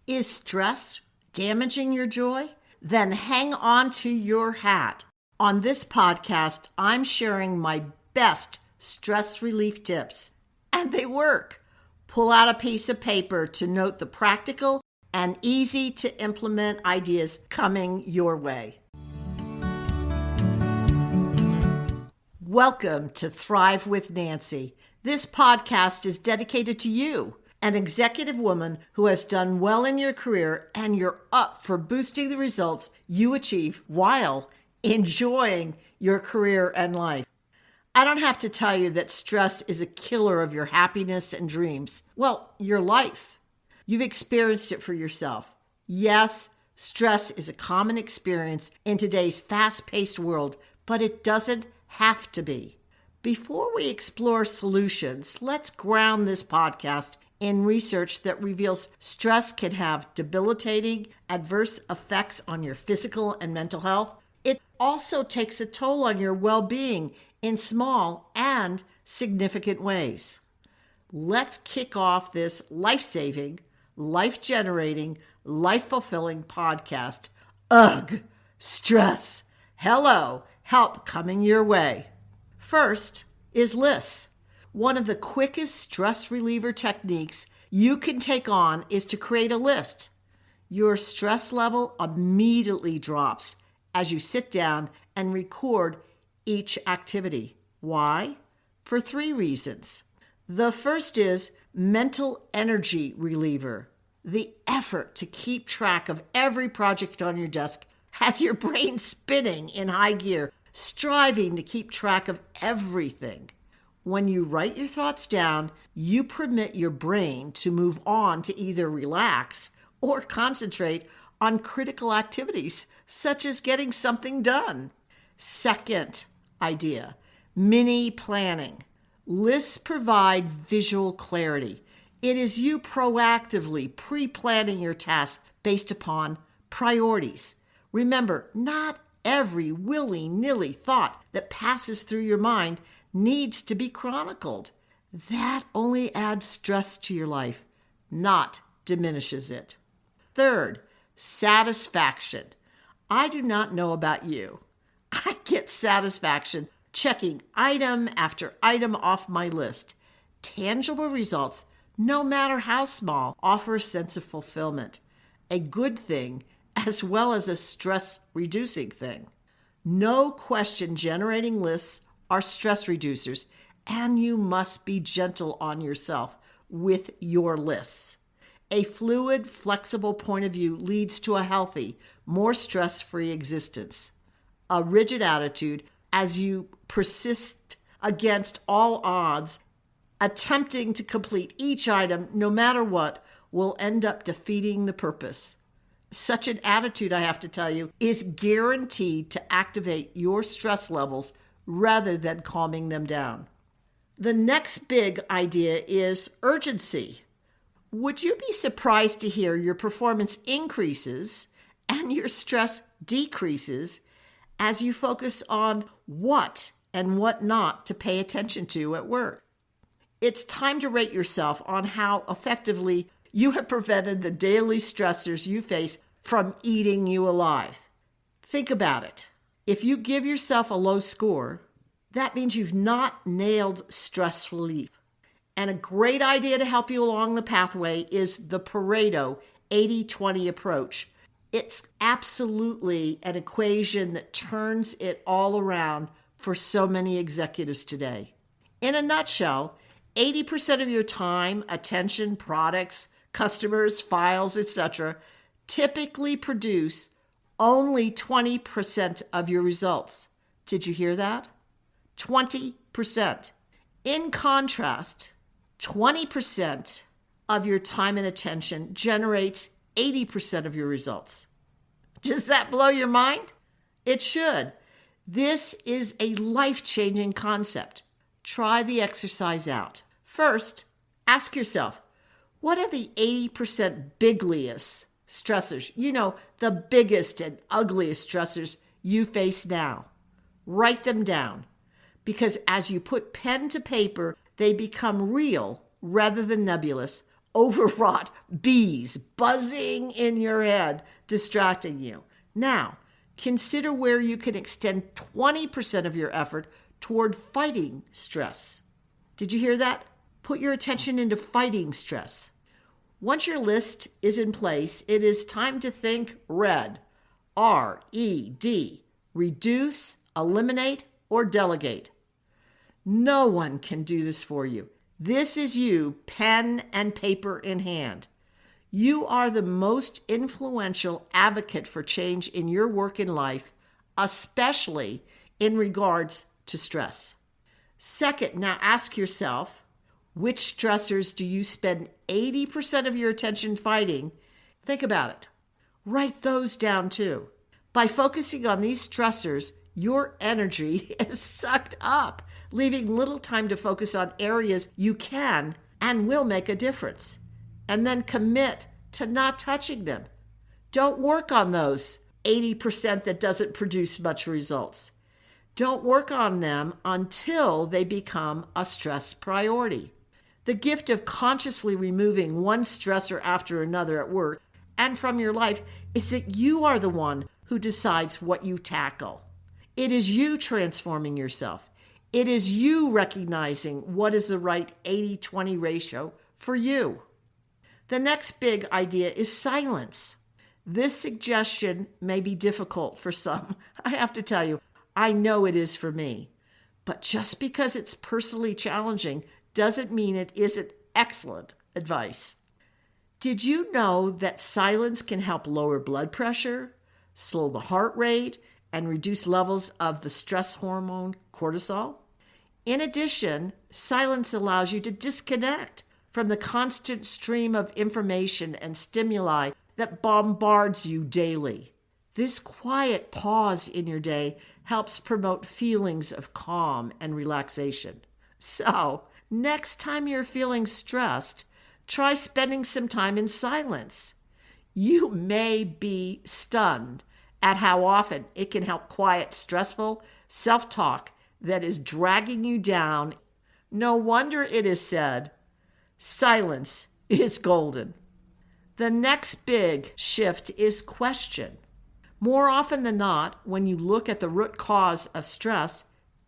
Is stress damaging your joy? Then hang on to your hat. On this podcast, I'm sharing my best stress relief tips, and they work. Pull out a piece of paper to note the practical and easy to implement ideas coming your way. Welcome to Thrive with Nancy. This podcast is dedicated to you, an executive woman who has done well in your career, and you're up for boosting the results you achieve while enjoying your career and life. I don't have to tell you that stress is a killer of your happiness and dreams. Well, your life. You've experienced it for yourself. Yes, stress is a common experience in today's fast-paced world, but it doesn't have to be. Before we explore solutions, let's ground this podcast in research that reveals stress can have debilitating, adverse effects on your physical and mental health. It also takes a toll on your well-being in small and significant ways. Let's kick off this life-saving, life-generating, life-fulfilling podcast. Ugh, stress. Hello, help coming your way. First is lists. One of the quickest stress reliever techniques you can take on is to create a list. Your stress level immediately drops as you sit down and record each activity. Why? For 3 reasons. The first is mental energy reliever. The effort to keep track of every project on your desk has your brain spinning in high gear, striving to keep track of everything. When you write your thoughts down, you permit your brain to move on to either relax or concentrate on critical activities, such as getting something done. Second idea, mini planning. Lists provide visual clarity. It is you proactively pre-planning your tasks based upon priorities. Remember, not every willy-nilly thought that passes through your mind needs to be chronicled. That only adds stress to your life, not diminishes it. Third, satisfaction. I do not know about you. I get satisfaction checking item after item off my list. Tangible results, no matter how small, offer a sense of fulfillment, a good thing as well as a stress-reducing thing. No question, generating lists are stress reducers, and you must be gentle on yourself with your lists. A fluid, flexible point of view leads to a healthy, more stress-free existence. A rigid attitude, as you persist against all odds, attempting to complete each item no matter what, will end up defeating the purpose. Such an attitude, I have to tell you, is guaranteed to activate your stress levels rather than calming them down. The next big idea is urgency. Would you be surprised to hear your performance increases and your stress decreases as you focus on what and what not to pay attention to at work? It's time to rate yourself on how effectively you have prevented the daily stressors you face from eating you alive. Think about it. If you give yourself a low score, that means you've not nailed stress relief. And a great idea to help you along the pathway is the Pareto 80-20 approach. It's absolutely an equation that turns it all around for so many executives today. In a nutshell, 80% of your time, attention, products, customers, files, etc., typically produce only 20% of your results. Did you hear that? 20%. In contrast, 20% of your time and attention generates 80% of your results. Does that blow your mind? It should. This is a life-changing concept. Try the exercise out. First, ask yourself, what are the 80% bigliest stressors? You know, the biggest and ugliest stressors you face now. Write them down, because as you put pen to paper, they become real rather than nebulous, overwrought bees buzzing in your head, distracting you. Now, consider where you can extend 20% of your effort toward fighting stress. Did you hear that? Put your attention into fighting stress. Once your list is in place, it is time to think RED, R-E-D, reduce, eliminate, or delegate. No one can do this for you. This is you, pen and paper in hand. You are the most influential advocate for change in your work and life, especially in regards to stress. Second, now ask yourself, which stressors do you spend 80% of your attention fighting? Think about it. Write those down too. By focusing on these stressors, your energy is sucked up, leaving little time to focus on areas you can and will make a difference. And then commit to not touching them. Don't work on those 80% that doesn't produce much results. Don't work on them until they become a stress priority. The gift of consciously removing one stressor after another at work and from your life is that you are the one who decides what you tackle. It is you transforming yourself. It is you recognizing what is the right 80-20 ratio for you. The next big idea is silence. This suggestion may be difficult for some. I have to tell you, I know it is for me. But just because it's personally challenging doesn't mean it isn't excellent advice. Did you know that silence can help lower blood pressure, slow the heart rate, and reduce levels of the stress hormone cortisol? In addition, silence allows you to disconnect from the constant stream of information and stimuli that bombards you daily. This quiet pause in your day helps promote feelings of calm and relaxation. So, next time you're feeling stressed, try spending some time in silence. You may be stunned at how often it can help quiet stressful self-talk that is dragging you down. No wonder it is said, silence is golden. The next big shift is question. More often than not, when you look at the root cause of stress,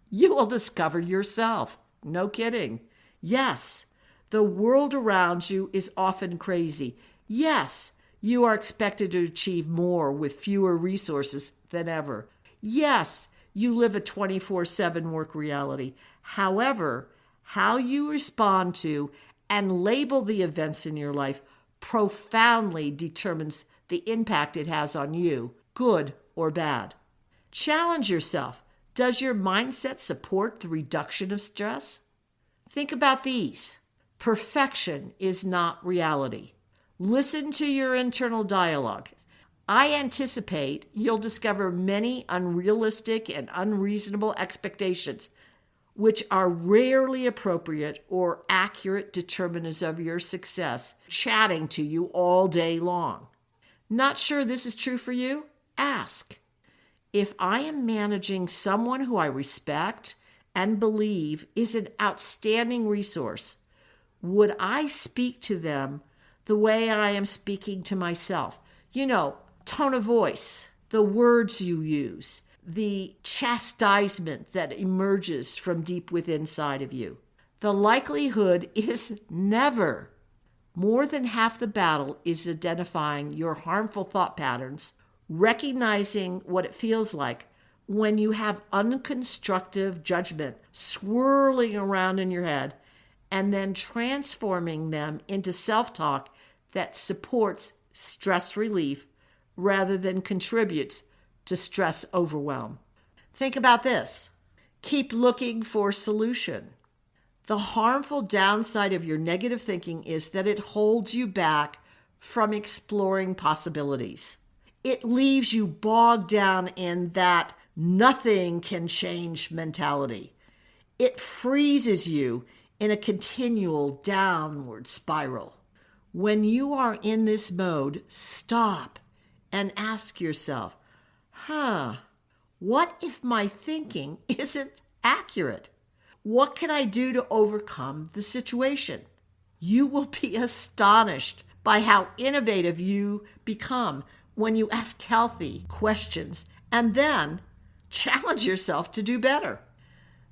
you will discover yourself. No kidding. Yes, the world around you is often crazy. Yes, you are expected to achieve more with fewer resources than ever. Yes, you live a 24/7 work reality. However, how you respond to and label the events in your life profoundly determines the impact it has on you, good or bad. Challenge yourself. Does your mindset support the reduction of stress? Think about these. Perfection is not reality. Listen to your internal dialogue. I anticipate you'll discover many unrealistic and unreasonable expectations, which are rarely appropriate or accurate determinants of your success, chatting to you all day long. Not sure this is true for you? Ask. If I am managing someone who I respect and believe is an outstanding resource, would I speak to them the way I am speaking to myself? You know, tone of voice, the words you use, the chastisement that emerges from deep within inside of you. The likelihood is never. More than half the battle is identifying your harmful thought patterns, recognizing what it feels like when you have unconstructive judgment swirling around in your head, and then transforming them into self-talk that supports stress relief rather than contributes to stress overwhelm. Think about this. Keep looking for solution. The harmful downside of your negative thinking is that it holds you back from exploring possibilities. It leaves you bogged down in that nothing can change mentality. It freezes you in a continual downward spiral. When you are in this mode, stop and ask yourself, what if my thinking isn't accurate? What can I do to overcome the situation? You will be astonished by how innovative you become when you ask healthy questions and then challenge yourself to do better.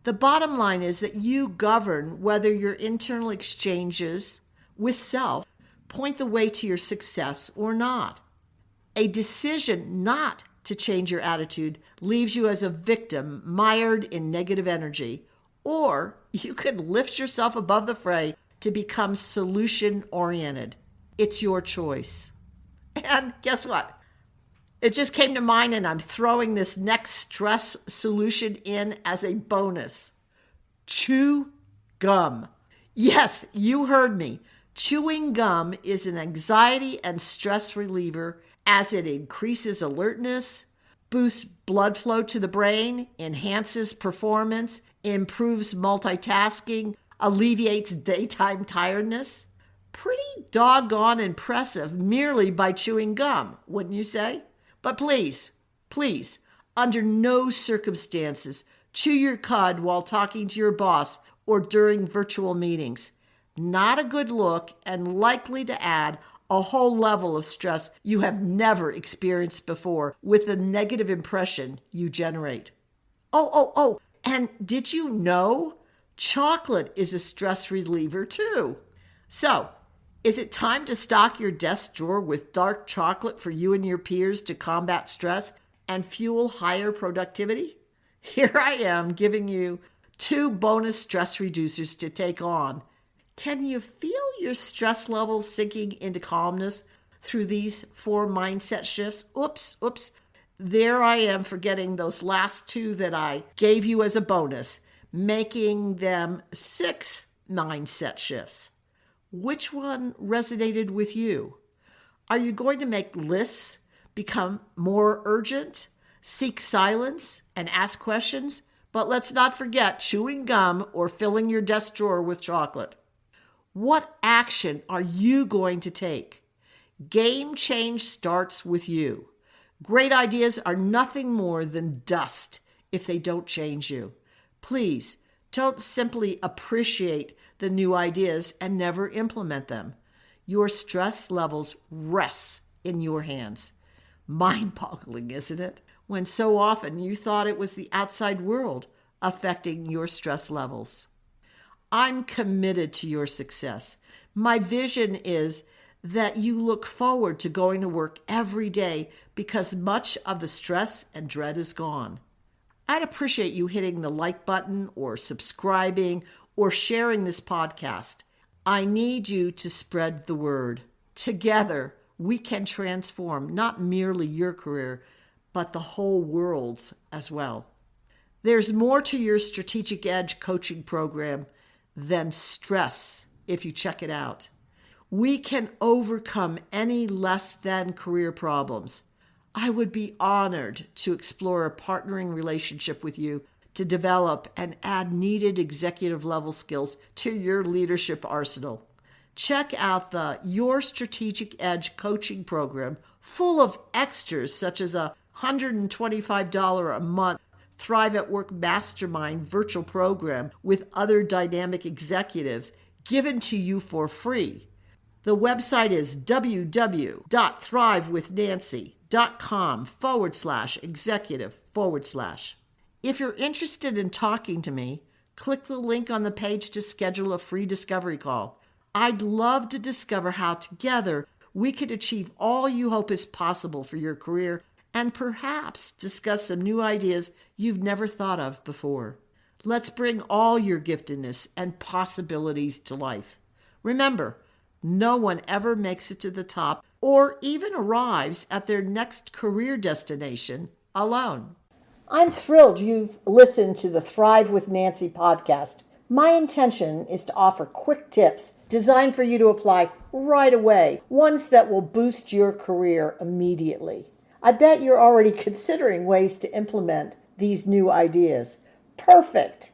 The bottom line is that you govern whether your internal exchanges with self point the way to your success or not. A decision not to change your attitude leaves you as a victim mired in negative energy, or you can lift yourself above the fray to become solution-oriented. It's your choice. And guess what? It just came to mind, and I'm throwing this next stress solution in as a bonus. Chew gum. Yes, you heard me. Chewing gum is an anxiety and stress reliever as it increases alertness, boosts blood flow to the brain, enhances performance, improves multitasking, alleviates daytime tiredness. Pretty doggone impressive merely by chewing gum, wouldn't you say? But please, under no circumstances, chew your cud while talking to your boss or during virtual meetings. Not a good look and likely to add a whole level of stress you have never experienced before with the negative impression you generate. Oh, and did you know chocolate is a stress reliever too? So, is it time to stock your desk drawer with dark chocolate for you and your peers to combat stress and fuel higher productivity? Here I am giving you 2 bonus stress reducers to take on. Can you feel your stress levels sinking into calmness through these 4 mindset shifts? Oops. There I am forgetting those last 2 that I gave you as a bonus, making them 6 mindset shifts. Which one resonated with you? Are you going to make lists, become more urgent, seek silence, and ask questions? But let's not forget chewing gum or filling your desk drawer with chocolate. What action are you going to take? Game change starts with you. Great ideas are nothing more than dust if they don't change you. Please don't simply appreciate the new ideas and never implement them. Your stress levels rest in your hands. Mind-boggling, isn't it? When so often you thought it was the outside world affecting your stress levels. I'm committed to your success. My vision is that you look forward to going to work every day because much of the stress and dread is gone. I'd appreciate you hitting the like button or subscribing or sharing this podcast. I need you to spread the word. Together, we can transform not merely your career, but the whole world's as well. There's more to your Strategic Edge coaching program than stress if you check it out. We can overcome any less than career problems. I would be honored to explore a partnering relationship with you to develop and add needed executive level skills to your leadership arsenal. Check out the Your Strategic Edge coaching program full of extras such as a $125 a month Thrive at Work Mastermind virtual program with other dynamic executives given to you for free. The website is www.thrivewithnancy.com/executive/. If you're interested in talking to me, click the link on the page to schedule a free discovery call. I'd love to discover how together we could achieve all you hope is possible for your career and perhaps discuss some new ideas you've never thought of before. Let's bring all your giftedness and possibilities to life. Remember, no one ever makes it to the top or even arrives at their next career destination alone. I'm thrilled you've listened to the Thrive with Nancy podcast. My intention is to offer quick tips designed for you to apply right away, ones that will boost your career immediately. I bet you're already considering ways to implement these new ideas. Perfect.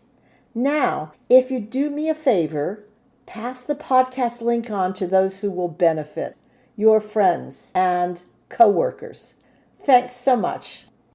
Now, if you do me a favor, pass the podcast link on to those who will benefit, your friends and coworkers. Thanks so much.